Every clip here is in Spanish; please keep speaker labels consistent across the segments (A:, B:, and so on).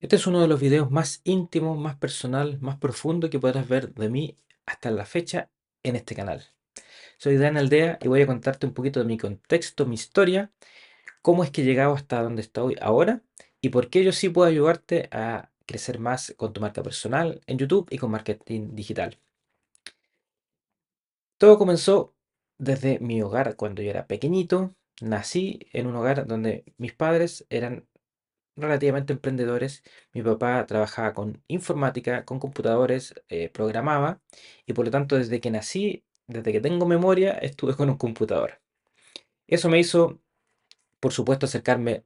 A: Este es uno de los videos más íntimos, más personal, más profundo que podrás ver de mí hasta la fecha en este canal. Soy Dan Aldea y voy a contarte un poquito de mi contexto, mi historia, cómo es que he llegado hasta donde estoy ahora y por qué yo sí puedo ayudarte a crecer más con tu marca personal en YouTube y con marketing digital. Todo comenzó desde mi hogar cuando yo era pequeñito. Nací en un hogar donde mis padres eran relativamente emprendedores. Mi papá trabajaba con informática, con computadores, programaba y por lo tanto desde que nací, desde que tengo memoria, estuve con un computador. Eso me hizo, por supuesto, acercarme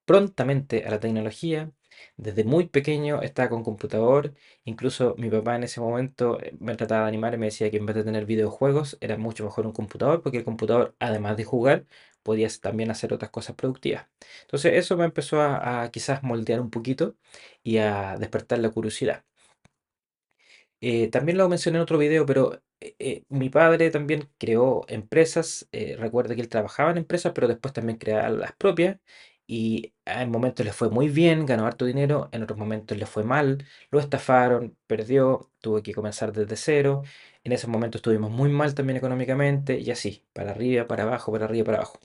A: prontamente a la tecnología. Desde muy pequeño estaba con computador. Incluso mi papá en ese momento me trataba de animar y me decía que en vez de tener videojuegos era mucho mejor un computador porque el computador, además de jugar, podías también hacer otras cosas productivas. Entonces eso me empezó a quizás moldear un poquito y a despertar la curiosidad. También lo mencioné en otro video, pero mi padre también creó empresas. Recuerdo que él trabajaba en empresas, pero después también creaba las propias. Y en momentos le fue muy bien, ganó harto dinero, en otros momentos le fue mal, lo estafaron, perdió, tuvo que comenzar desde cero. En ese momento estuvimos muy mal también económicamente y así, para arriba, para abajo, para arriba, para abajo.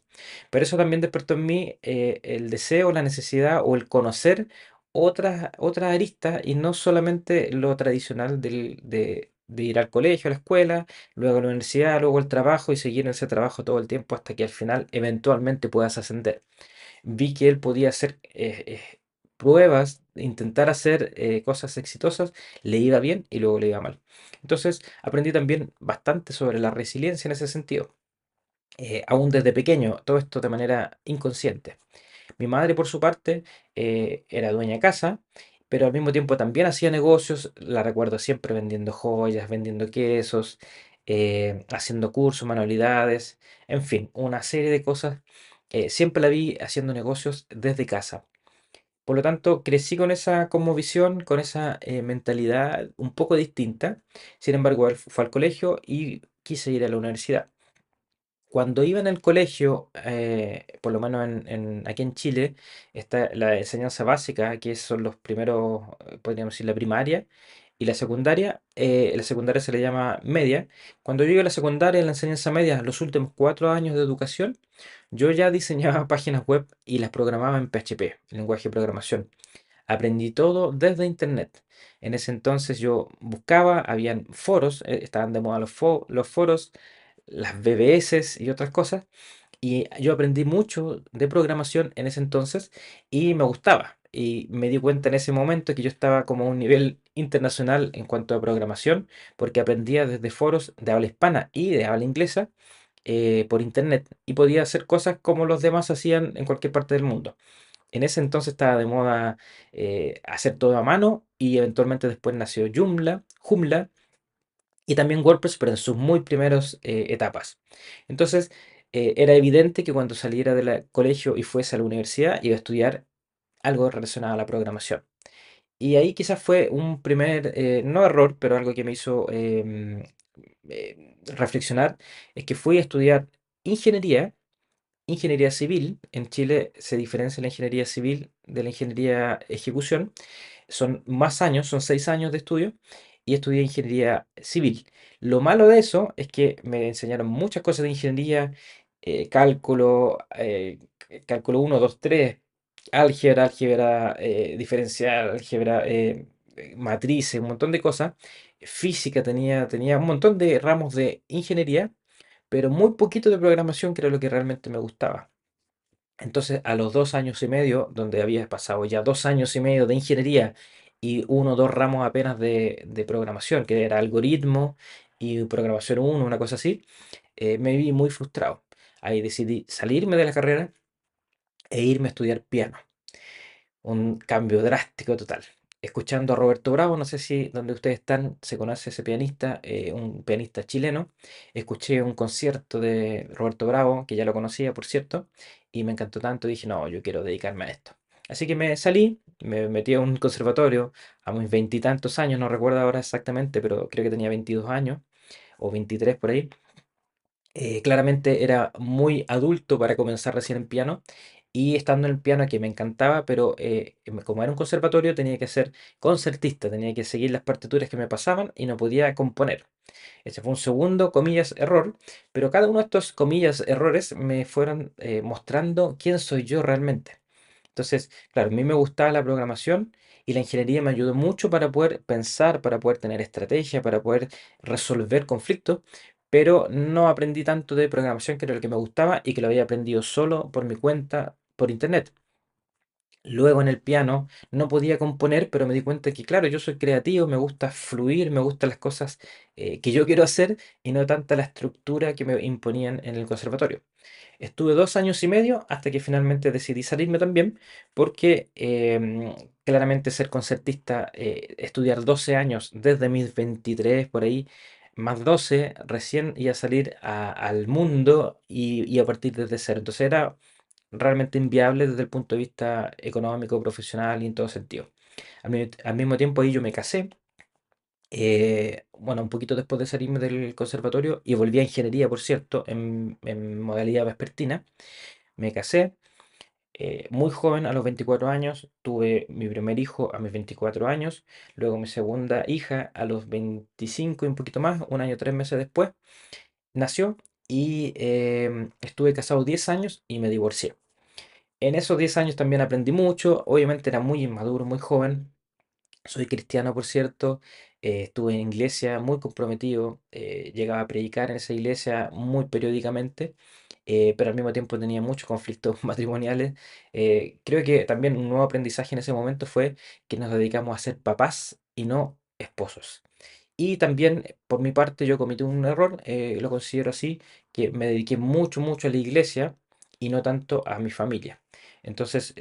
A: Pero eso también despertó en mí el deseo, la necesidad o el conocer otras aristas y no solamente lo tradicional de ir al colegio, a la escuela, luego a la universidad, luego al trabajo y seguir en ese trabajo todo el tiempo hasta que al final eventualmente puedas ascender. Vi que él podía hacer pruebas, intentar hacer cosas exitosas, le iba bien y luego le iba mal. Entonces aprendí también bastante sobre la resiliencia en ese sentido, aún desde pequeño, todo esto de manera inconsciente. Mi madre, por su parte, era dueña de casa, pero al mismo tiempo también hacía negocios. La recuerdo siempre vendiendo joyas, vendiendo quesos, haciendo cursos, manualidades, en fin, una serie de cosas. Siempre la vi haciendo negocios desde casa. Por lo tanto, crecí con esa cosmovisión, con esa mentalidad un poco distinta. Sin embargo, él fue al colegio y quise ir a la universidad. Cuando iba en el colegio, por lo menos aquí en Chile, está la enseñanza básica, que son los primeros, podríamos decir, la primaria y la secundaria se le llama media. Cuando yo iba a la secundaria, en la enseñanza media, los últimos 4 años de educación, yo ya diseñaba páginas web y las programaba en PHP, el lenguaje de programación. Aprendí todo desde internet. En ese entonces yo buscaba, habían foros, estaban de moda los foros, las BBS y otras cosas. Y yo aprendí mucho de programación en ese entonces y me gustaba. Y me di cuenta en ese momento que yo estaba como a un nivel internacional en cuanto a programación, porque aprendía desde foros de habla hispana y de habla inglesa por internet y podía hacer cosas como los demás hacían en cualquier parte del mundo. En ese entonces estaba de moda hacer todo a mano y eventualmente después nació Joomla y también WordPress, pero en sus muy primeros etapas. Entonces, era evidente que cuando saliera del colegio y fuese a la universidad iba a estudiar algo relacionado a la programación. Y ahí quizás fue un primer, no error, pero algo que me hizo reflexionar, es que fui a estudiar ingeniería ingeniería civil. En Chile se diferencia la ingeniería civil de la ingeniería ejecución. Son más años, son 6 años de estudio y estudié ingeniería civil. Lo malo de eso es que me enseñaron muchas cosas de ingeniería, cálculo 1, 2, 3, álgebra diferencial, álgebra, matrices, un montón de cosas. Física tenía un montón de ramos de ingeniería, pero muy poquito de programación, que era lo que realmente me gustaba. Entonces, a los 2 años y medio, donde había pasado ya 2 años y medio de ingeniería y uno o dos ramos apenas de programación, que era algoritmo y programación uno, una cosa así, me vi muy frustrado. Ahí decidí salirme de la carrera e irme a estudiar piano. Un cambio drástico total. Escuchando a Roberto Bravo, no sé si donde ustedes están se conoce ese pianista, un pianista chileno. Escuché un concierto de Roberto Bravo, que ya lo conocía, por cierto, y me encantó tanto, dije, no, yo quiero dedicarme a esto. Así que me salí, me metí a un conservatorio a mis veintitantos años, no recuerdo ahora exactamente, pero creo que tenía 22 años o 23 por ahí. Claramente era muy adulto para comenzar recién en piano y estando en el piano que me encantaba, pero como era un conservatorio tenía que ser concertista, tenía que seguir las partituras que me pasaban y no podía componer. Ese fue un segundo, comillas, error, pero cada uno de estos, comillas, errores me fueron mostrando quién soy yo realmente. Entonces, claro, a mí me gustaba la programación y la ingeniería me ayudó mucho para poder pensar, para poder tener estrategia, para poder resolver conflictos, pero no aprendí tanto de programación, que era lo que me gustaba y que lo había aprendido solo por mi cuenta, por internet. Luego en el piano no podía componer, pero me di cuenta que, claro, yo soy creativo, me gusta fluir, me gustan las cosas que yo quiero hacer y no tanta la estructura que me imponían en el conservatorio. Estuve 2 años y medio hasta que finalmente decidí salirme también, porque claramente ser concertista, estudiar 12 años desde mis 23 por ahí, más 12 recién iba a salir al mundo y a partir desde cero. Entonces era realmente inviable desde el punto de vista económico, profesional y en todo sentido. Al mismo tiempo ahí yo me casé, bueno, un poquito después de salirme del conservatorio y volví a ingeniería, por cierto, en modalidad vespertina. Me casé muy joven, a los 24 años, tuve mi primer hijo a mis 24 años, luego mi segunda hija a los 25 y un poquito más, un año, 3 meses después, nació y estuve casado 10 años y me divorcié. En esos 10 años también aprendí mucho, obviamente era muy inmaduro, muy joven, soy cristiano, por cierto, estuve en iglesia muy comprometido, llegaba a predicar en esa iglesia muy periódicamente, pero al mismo tiempo tenía muchos conflictos matrimoniales. Creo que también un nuevo aprendizaje en ese momento fue que nos dedicamos a ser papás y no esposos. Y también por mi parte yo cometí un error, lo considero así, que me dediqué mucho, mucho a la iglesia y no tanto a mi familia. Entonces,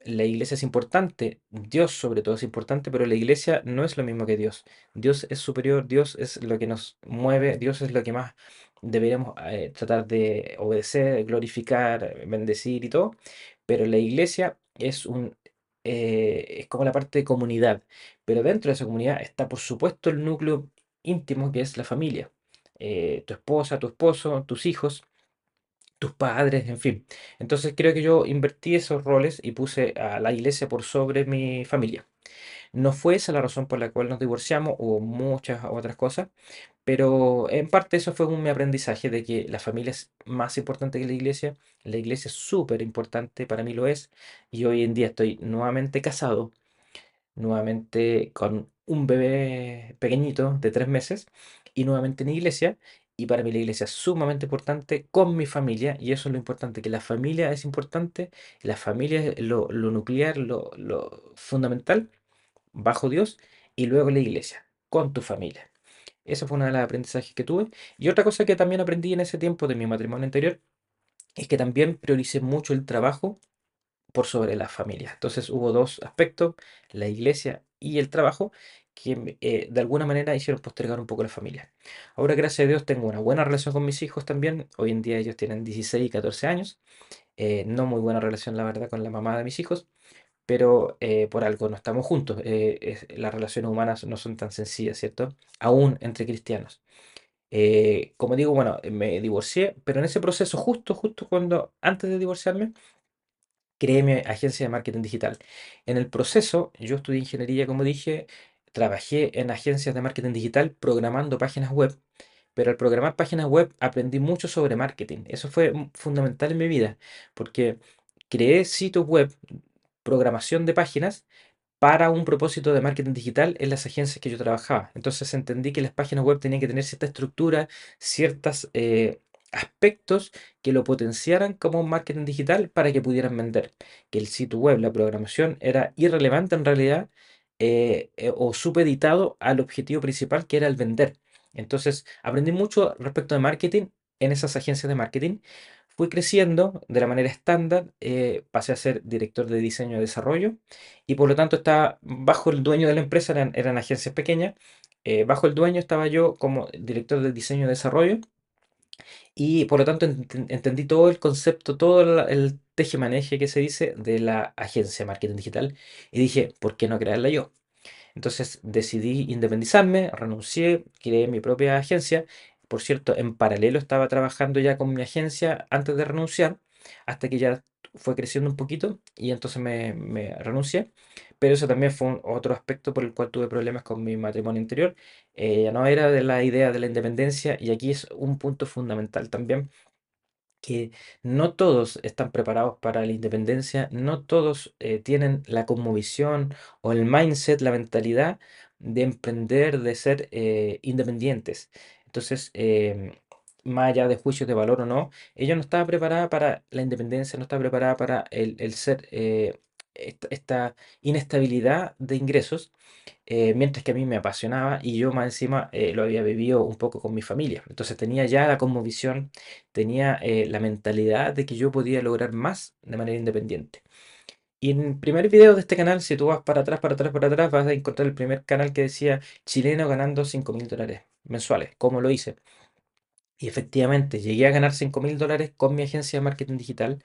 A: la iglesia es importante, Dios sobre todo es importante, pero la iglesia no es lo mismo que Dios. Dios es superior, Dios es lo que nos mueve, Dios es lo que más deberíamos tratar de obedecer, glorificar, bendecir y todo. Pero la iglesia es como la parte de comunidad. Pero dentro de esa comunidad está, por supuesto, el núcleo íntimo que es la familia. Tu esposa, tu esposo, tus hijos, tus padres, en fin. Entonces creo que yo invertí esos roles y puse a la iglesia por sobre mi familia. No fue esa la razón por la cual nos divorciamos, hubo muchas otras cosas, pero en parte eso fue un mi aprendizaje de que la familia es más importante que la iglesia es súper importante, para mí lo es, y hoy en día estoy nuevamente casado, nuevamente con un bebé pequeñito de 3 meses y nuevamente en iglesia. Y para mí la iglesia es sumamente importante con mi familia y eso es lo importante, que la familia es importante, la familia es lo nuclear, lo fundamental bajo Dios y luego la iglesia con tu familia. Eso fue una de las aprendizajes que tuve. Y otra cosa que también aprendí en ese tiempo de mi matrimonio anterior es que también prioricé mucho el trabajo por sobre la familia. Entonces hubo dos aspectos, la iglesia y el trabajo, que de alguna manera hicieron postergar un poco la familia. Ahora, gracias a Dios, tengo una buena relación con mis hijos también. Hoy en día ellos tienen 16 y 14 años. No muy buena relación, la verdad, con la mamá de mis hijos, pero por algo no estamos juntos. Las relaciones humanas no son tan sencillas, ¿cierto? Aún entre cristianos. Como digo, bueno, me divorcié, pero en ese proceso, justo cuando, antes de divorciarme, creé mi agencia de marketing digital. En el proceso, yo estudié ingeniería, como dije, trabajé en agencias de marketing digital programando páginas web, pero al programar páginas web aprendí mucho sobre marketing. Eso fue fundamental en mi vida, porque creé sitios web, programación de páginas para un propósito de marketing digital en las agencias que yo trabajaba. Entonces entendí que las páginas web tenían que tener cierta estructura, ciertos aspectos que lo potenciaran como un marketing digital para que pudieran vender. Que el sitio web, la programación era irrelevante en realidad, o supeditado al objetivo principal que era el vender. Entonces aprendí mucho respecto de marketing en esas agencias de marketing. Fui creciendo de la manera estándar, pasé a ser director de diseño y desarrollo y por lo tanto estaba bajo el dueño de la empresa, eran agencias pequeñas, bajo el dueño estaba yo como director de diseño y desarrollo y por lo tanto entendí todo el concepto, todo el teje-maneje que se dice de la agencia de marketing digital y dije, ¿por qué no crearla yo? Entonces decidí independizarme, renuncié, creé mi propia agencia. Por cierto, en paralelo estaba trabajando ya con mi agencia antes de renunciar. hasta que ya fue creciendo un poquito y entonces me renuncié. Pero eso también fue otro aspecto por el cual tuve problemas con mi matrimonio anterior. Ya no era de la idea de la independencia y aquí es un punto fundamental también que no todos están preparados para la independencia, no todos tienen la cosmovisión o el mindset, la mentalidad de emprender, de ser independientes. Entonces, más allá de juicios de valor o no, ella no estaba preparada para la independencia, no estaba preparada para el ser esta inestabilidad de ingresos, mientras que a mí me apasionaba y yo más encima lo había vivido un poco con mi familia. Entonces tenía ya la cosmovisión, tenía la mentalidad de que yo podía lograr más de manera independiente. Y en el primer video de este canal, si tú vas para atrás, para atrás, para atrás, vas a encontrar el primer canal que decía chileno ganando $5.000 mensuales. ¿Cómo lo hice? Y efectivamente, llegué a ganar $5.000 con mi agencia de marketing digital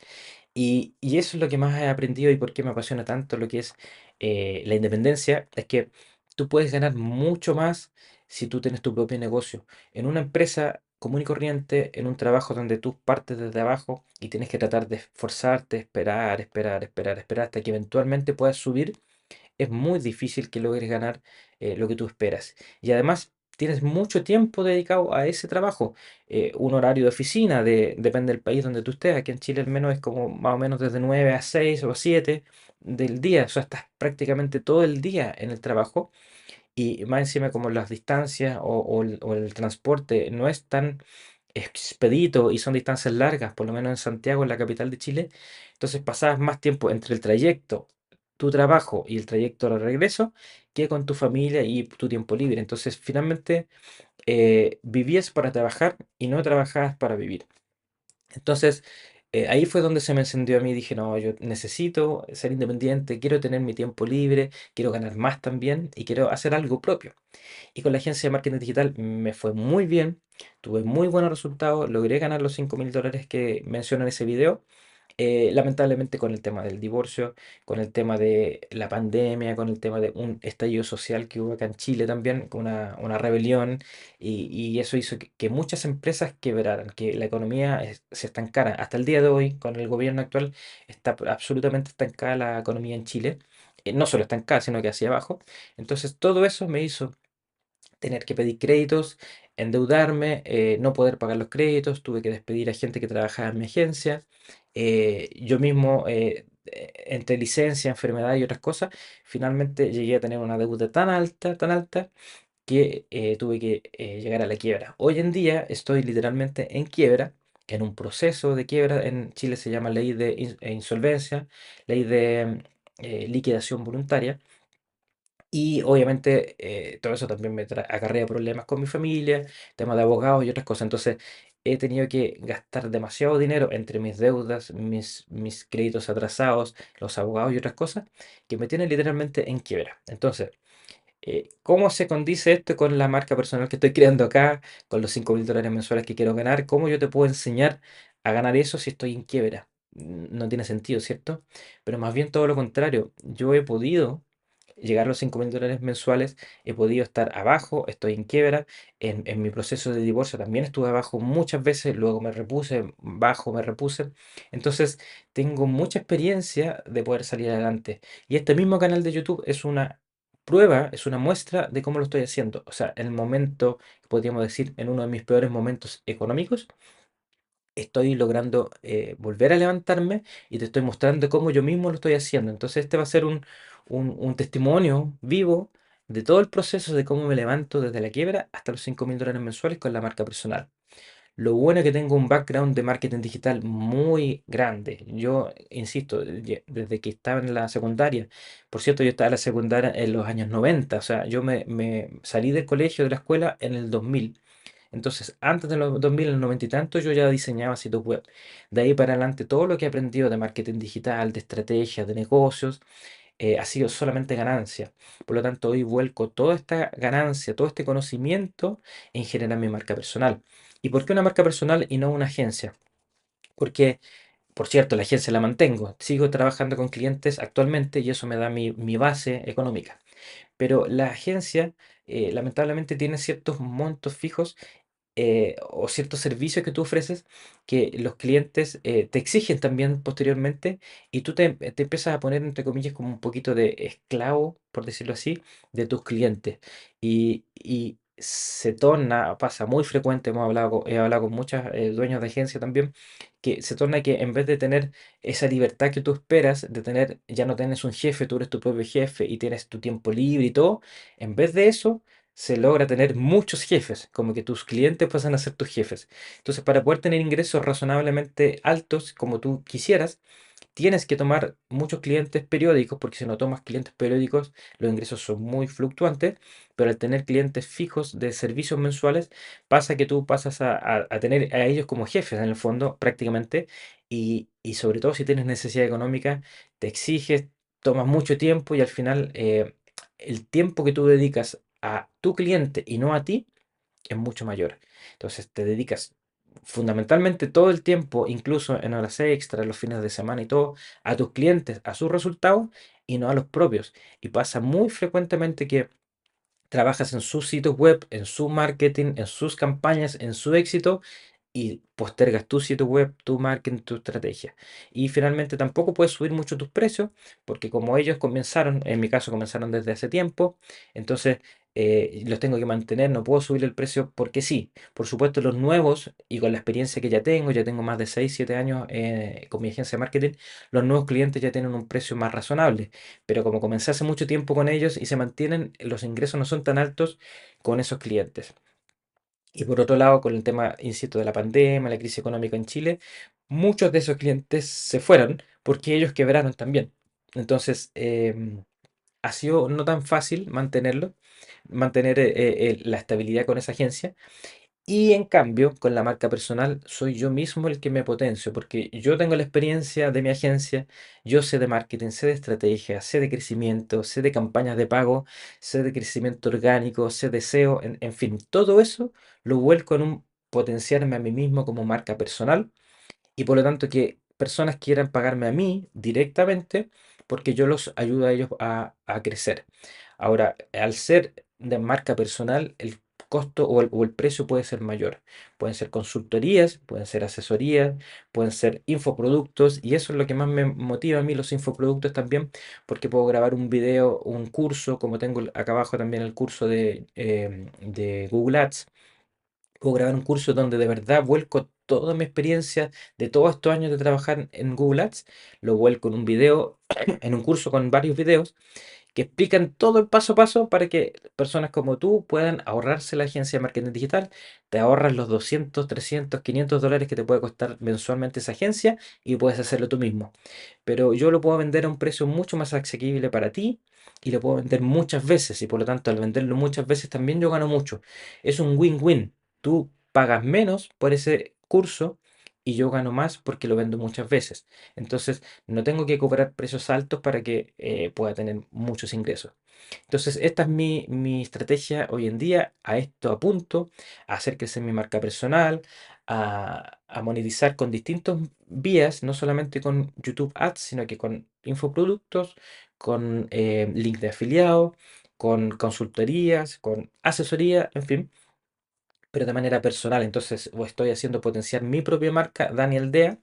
A: y eso es lo que más he aprendido y por qué me apasiona tanto lo que es la independencia, es que tú puedes ganar mucho más si tú tienes tu propio negocio. En una empresa común y corriente, en un trabajo donde tú partes desde abajo y tienes que tratar de esforzarte, esperar, esperar, esperar, esperar hasta que eventualmente puedas subir, es muy difícil que logres ganar lo que tú esperas. Y además tienes mucho tiempo dedicado a ese trabajo. Un horario de oficina, depende del país donde tú estés. Aquí en Chile al menos es como más o menos desde 9 a 6 o 7 del día. O sea, estás prácticamente todo el día en el trabajo. Y más encima como las distancias o el transporte no es tan expedito y son distancias largas, por lo menos en Santiago, en la capital de Chile, entonces pasabas más tiempo entre el trayecto, tu trabajo y el trayecto de regreso que con tu familia y tu tiempo libre. Entonces finalmente vivías para trabajar y no trabajabas para vivir. Entonces, ahí fue donde se me encendió a mí. Dije, no, yo necesito ser independiente, quiero tener mi tiempo libre, quiero ganar más también y quiero hacer algo propio. Y con la agencia de marketing digital me fue muy bien, tuve muy buenos resultados, logré ganar los $5.000 que menciono en ese video. Lamentablemente con el tema del divorcio, con el tema de la pandemia, con el tema de un estallido social que hubo acá en Chile también, con una rebelión, y eso hizo que muchas empresas quebraran, que la economía se estancara. Hasta el día de hoy, con el gobierno actual, está absolutamente estancada la economía en Chile. No solo estancada, sino que hacia abajo. Entonces todo eso me hizo tener que pedir créditos, endeudarme, no poder pagar los créditos, tuve que despedir a gente que trabajaba en mi agencia, yo mismo, entre licencia, enfermedad y otras cosas, finalmente llegué a tener una deuda tan alta, que tuve que llegar a la quiebra. Hoy en día estoy literalmente en quiebra, en un proceso de quiebra. En Chile se llama ley de insolvencia, ley de liquidación voluntaria. Y obviamente todo eso también me acarrea problemas con mi familia, temas de abogados y otras cosas. Entonces he tenido que gastar demasiado dinero entre mis deudas, mis créditos atrasados, los abogados y otras cosas, que me tienen literalmente en quiebra. Entonces, ¿cómo se condice esto con la marca personal que estoy creando acá, con los $5.000 mensuales que quiero ganar? ¿Cómo yo te puedo enseñar a ganar eso si estoy en quiebra? No tiene sentido, ¿cierto? Pero más bien todo lo contrario. Yo he podido llegar a los $5.000 mensuales, he podido estar abajo, estoy en quiebra, en mi proceso de divorcio también estuve abajo muchas veces, luego me repuse, bajo, me repuse. Entonces tengo mucha experiencia de poder salir adelante. Y este mismo canal de YouTube es una prueba, es una muestra de cómo lo estoy haciendo. O sea, en el momento, podríamos decir, en uno de mis peores momentos económicos, estoy logrando volver a levantarme y te estoy mostrando cómo yo mismo lo estoy haciendo. Entonces este va a ser un testimonio vivo de todo el proceso de cómo me levanto desde la quiebra hasta los $5.000 mensuales con la marca personal. Lo bueno es que tengo un background de marketing digital muy grande. Yo, insisto, desde que estaba en la secundaria, por cierto, yo estaba en la secundaria en los años 90, o sea, yo me salí del colegio, de la escuela en el 2000. Entonces, antes de los 2000, en el 90 y tanto, yo ya diseñaba sitios web. De ahí para adelante, todo lo que he aprendido de marketing digital, de estrategias, de negocios, ha sido solamente ganancia. Por lo tanto, hoy vuelco toda esta ganancia, todo este conocimiento en generar mi marca personal. ¿Y por qué una marca personal y no una agencia? Porque, por cierto, la agencia la mantengo. Sigo trabajando con clientes actualmente y eso me da mi base económica. Pero la agencia, lamentablemente, tiene ciertos montos fijos o ciertos servicios que tú ofreces que los clientes te exigen también posteriormente y tú te empiezas a poner, entre comillas, como un poquito de esclavo, por decirlo así, de tus clientes. Y se torna, pasa muy frecuente, he hablado con muchos dueños de agencia también, que se torna que en vez de tener esa libertad que tú esperas, de tener, ya no tienes un jefe, tú eres tu propio jefe y tienes tu tiempo libre y todo, en vez de eso se logra tener muchos jefes, como que tus clientes pasan a ser tus jefes. Entonces, para poder tener ingresos razonablemente altos, como tú quisieras, tienes que tomar muchos clientes periódicos, porque si no tomas clientes periódicos, los ingresos son muy fluctuantes, pero al tener clientes fijos de servicios mensuales, pasa que tú pasas a tener a ellos como jefes en el fondo, prácticamente, y sobre todo si tienes necesidad económica, te exiges, tomas mucho tiempo y al final el tiempo que tú dedicas a tu cliente y no a ti es mucho mayor. Entonces te dedicas fundamentalmente todo el tiempo, incluso en horas extras, los fines de semana y todo, a tus clientes, a sus resultados y no a los propios. Y pasa muy frecuentemente que trabajas en sus sitios web, en su marketing, en sus campañas, en su éxito y postergas tu sitio web, tu marketing, tu estrategia. Y finalmente tampoco puedes subir mucho tus precios porque como ellos comenzaron, en mi caso comenzaron desde hace tiempo, entonces los tengo que mantener, no puedo subir el precio porque sí. Por supuesto los nuevos y con la experiencia que ya tengo más de 6 7 años con mi agencia de marketing, los nuevos clientes ya tienen un precio más razonable. Pero como comencé hace mucho tiempo con ellos y se mantienen, los ingresos no son tan altos con esos clientes. Y por otro lado, con el tema, insisto, de la pandemia, la crisis económica en Chile, muchos de esos clientes se fueron porque ellos quebraron también. Entonces, ha sido no tan fácil mantener la estabilidad con esa agencia. Y en cambio, con la marca personal, soy yo mismo el que me potencio, porque yo tengo la experiencia de mi agencia, yo sé de marketing, sé de estrategia, sé de crecimiento, sé de campañas de pago, sé de crecimiento orgánico, sé de SEO, en fin, todo eso lo vuelco en un potenciarme a mí mismo como marca personal y por lo tanto que personas quieran pagarme a mí directamente porque yo los ayudo a ellos a crecer. Ahora, al ser de marca personal, el costo o el precio puede ser mayor. Pueden ser consultorías, pueden ser asesorías, pueden ser infoproductos y eso es lo que más me motiva a mí, los infoproductos también, porque puedo grabar un video, un curso, como tengo acá abajo también el curso de Google Ads. Puedo grabar un curso donde de verdad vuelco toda mi experiencia de todos estos años de trabajar en Google Ads, lo vuelco en un video, en un curso con varios videos que explican todo el paso a paso para que personas como tú puedan ahorrarse la agencia de marketing digital. Te ahorras los 200 300 500 dólares que te puede costar mensualmente esa agencia y puedes hacerlo tú mismo. Pero yo lo puedo vender a un precio mucho más asequible para ti y lo puedo vender muchas veces y por lo tanto al venderlo muchas veces también yo gano mucho. Es un win-win. Tú pagas menos por ese curso y yo gano más porque lo vendo muchas veces. Entonces, no tengo que cobrar precios altos para que pueda tener muchos ingresos. Entonces, esta es mi estrategia hoy en día. A esto apunto, a hacer crecer mi marca personal, a monetizar con distintos vías, no solamente con YouTube Ads, sino que con infoproductos, con links de afiliado, con consultorías, con asesoría, en fin, pero de manera personal. Entonces, estoy haciendo potenciar mi propia marca, Daniel Dea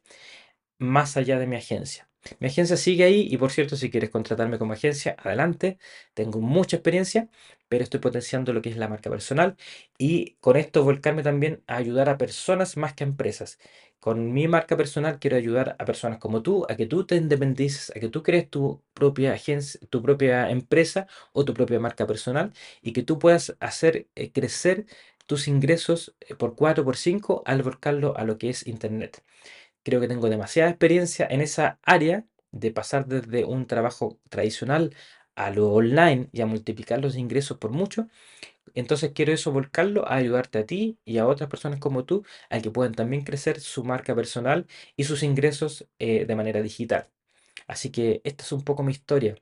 A: más allá de mi agencia. Mi agencia sigue ahí y por cierto, si quieres contratarme como agencia, adelante. Tengo mucha experiencia, pero estoy potenciando lo que es la marca personal y con esto volcarme también a ayudar a personas más que a empresas. Con mi marca personal quiero ayudar a personas como tú, a que tú te independices, a que tú crees tu propia agencia, tu propia empresa o tu propia marca personal y que tú puedas hacer crecer tus ingresos por 4 por 5 al volcarlo a lo que es Internet. Creo que tengo demasiada experiencia en esa área de pasar desde un trabajo tradicional a lo online y a multiplicar los ingresos por mucho. Entonces quiero eso volcarlo a ayudarte a ti y a otras personas como tú a que puedan también crecer su marca personal y sus ingresos de manera digital. Así que esta es un poco mi historia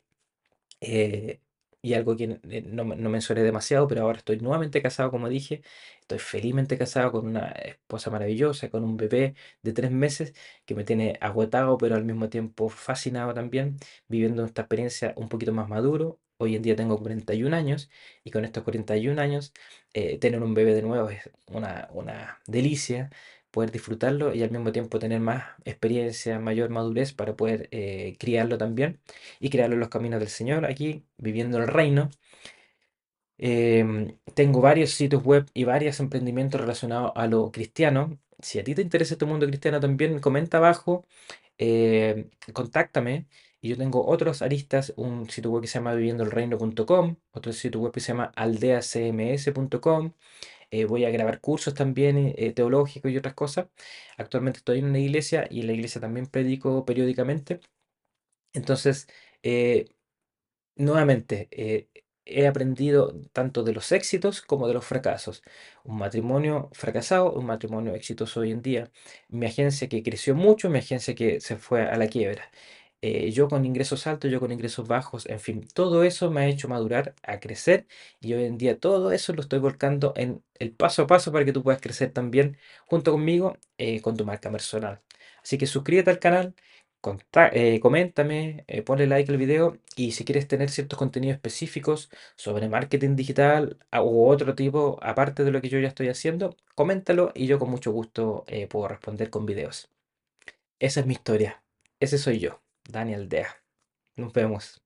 A: eh, y algo que no mencioné demasiado, pero ahora estoy nuevamente casado, como dije, estoy felizmente casado con una esposa maravillosa, con un bebé de 3 meses que me tiene agotado, pero al mismo tiempo fascinado también, viviendo esta experiencia un poquito más maduro. Hoy en día tengo 41 años y con estos 41 años tener un bebé de nuevo es una delicia, poder disfrutarlo y al mismo tiempo tener más experiencia, mayor madurez para poder criarlo también y criarlo en los caminos del Señor aquí, viviendo el reino. Tengo varios sitios web y varios emprendimientos relacionados a lo cristiano. Si a ti te interesa este mundo cristiano también, comenta abajo, contáctame. Y yo tengo otros aristas, un sitio web que se llama viviendoelreino.com, otro sitio web que se llama aldeacms.com. Voy a grabar cursos también teológicos y otras cosas. Actualmente estoy en una iglesia y en la iglesia también predico periódicamente. Entonces, eh, nuevamente, he aprendido tanto de los éxitos como de los fracasos. Un matrimonio fracasado, un matrimonio exitoso hoy en día. Mi agencia que creció mucho, mi agencia que se fue a la quiebra. Yo con ingresos altos, yo con ingresos bajos, en fin, todo eso me ha hecho madurar, a crecer y hoy en día todo eso lo estoy volcando en el paso a paso para que tú puedas crecer también junto conmigo con tu marca personal. Así que suscríbete al canal, coméntame, ponle like al video y si quieres tener ciertos contenidos específicos sobre marketing digital u otro tipo, aparte de lo que yo ya estoy haciendo, coméntalo y yo con mucho gusto puedo responder con videos. Esa es mi historia. Ese soy yo, Daniel Dea. Nos vemos.